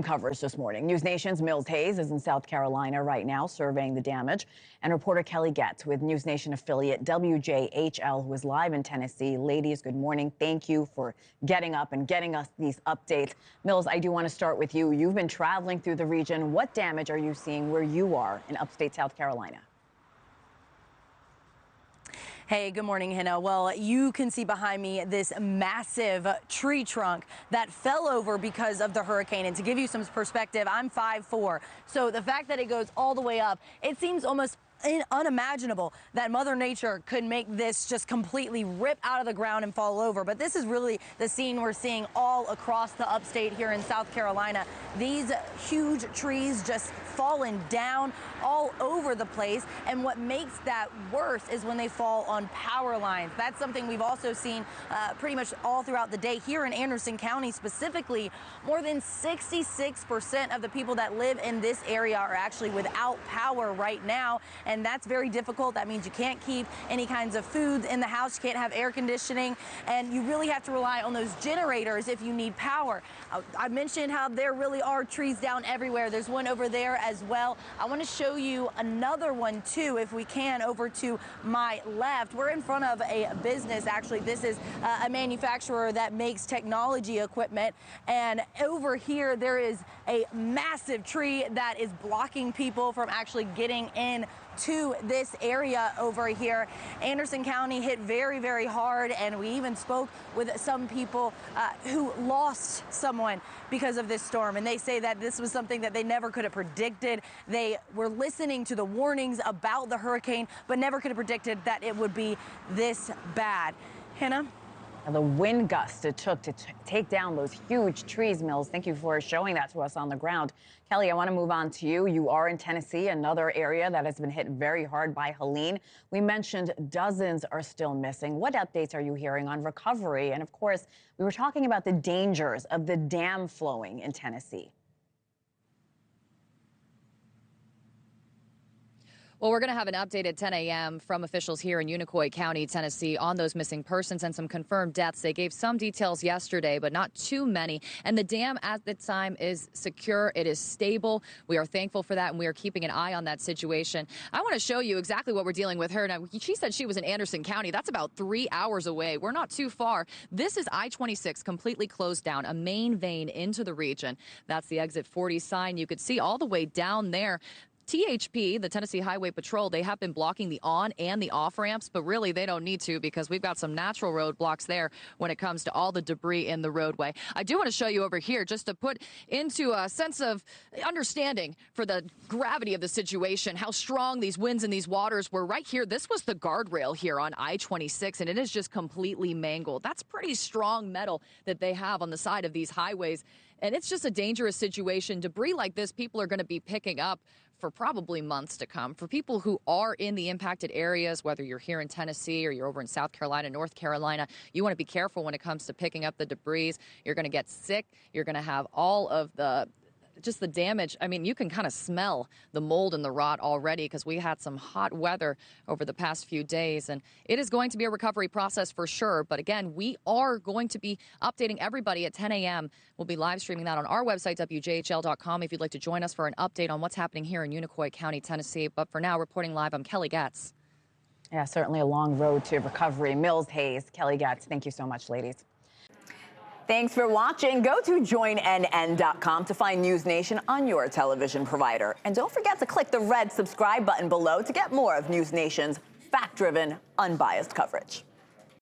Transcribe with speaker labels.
Speaker 1: Coverage this morning. News Nation's Mills Hayes is in South Carolina right now surveying the damage. And reporter Kelly Getz with News Nation affiliate WJHL, who is live in Tennessee. Ladies, good morning. Thank you for getting up and getting us these updates. Mills, I do want to start with you. You've been traveling through the region. What damage are you seeing where you are in upstate South Carolina?
Speaker 2: Hey, good morning, Hena. Well, you can see behind me this massive tree trunk that fell over because of the hurricane. And to give you some perspective, I'm 5'4". So the fact that it goes all the way up, it seems almost unimaginable that Mother Nature could make this just completely rip out of the ground and fall over. But this is really the scene we're seeing all across the upstate here in South Carolina. These huge trees just falling down all over the place. And what makes that worse is when they fall on power lines. That's something we've also seen pretty much all throughout the day here in Anderson County specifically. More than 66% of the people that live in this area are actually without power right now. And that's very difficult. That means you can't keep any kinds of foods in the house. You can't have air conditioning. And you really have to rely on those generators if you need power. I mentioned how there really are trees down everywhere. There's one over there as well. I want to show you another one too, if we can, over to my left. We're in front of a business. Actually, this is a manufacturer that makes technology equipment. And over here, there is a massive tree that is blocking people from actually getting in to this area over here. Anderson County hit very, very hard, and we even spoke with some people who lost someone because of this storm, and they say that this was something that they never could have predicted. They were listening to the warnings about the hurricane, but never could have predicted that it would be this bad. Hannah?
Speaker 1: The wind gusts it took to take down those huge trees, Mills. Thank you for showing that to us on the ground. Kelly, I want to move on to you. You are in Tennessee, another area that has been hit very hard by Helene. We mentioned dozens are still missing. What updates are you hearing on recovery? And of course, we were talking about the dangers of the dam flowing in Tennessee.
Speaker 3: Well, we're going to have an update at 10 a.m. from officials here in Unicoi County, Tennessee, on those missing persons and some confirmed deaths. They gave some details yesterday, but not too many. And the dam at the time is secure. It is stable. We are thankful for that, and we are keeping an eye on that situation. I want to show you exactly what we're dealing with her. Now, she said she was in Anderson County. That's about 3 hours away. We're not too far. This is I-26 completely closed down, a main vein into the region. That's the exit 40 sign. You could see all the way down there. THP, the Tennessee Highway Patrol, they have been blocking the on and the off ramps, but really they don't need to because we've got some natural roadblocks there when it comes to all the debris in the roadway. I do want to show you over here just to put into a sense of understanding for the gravity of the situation, how strong these winds and these waters were right here. This was the guardrail here on I-26, and it is just completely mangled. That's pretty strong metal that they have on the side of these highways, and it's just a dangerous situation. Debris like this, people are going to be picking up for probably months to come. For people who are in the impacted areas, whether you're here in Tennessee or you're over in South Carolina, North Carolina, you want to be careful when it comes to picking up the debris. You're going to get sick. You're going to have all of the just the damage. I mean, you can kind of smell the mold and the rot already because we had some hot weather over the past few days, and it is going to be a recovery process for sure. But again, we are going to be updating everybody at 10 a.m. We'll be live streaming that on our website, WJHL.com, if you'd like to join us for an update on what's happening here in Unicoi County, Tennessee. But for now, reporting live, I'm Kelly Getz.
Speaker 1: Yeah, certainly a long road to recovery. Mills Hayes, Kelly Getz, thank you so much, ladies. Thanks for watching. Go to joinnn.com to find News Nation on your television provider. And don't forget to click the red subscribe button below to get more of News Nation's fact-driven, unbiased coverage.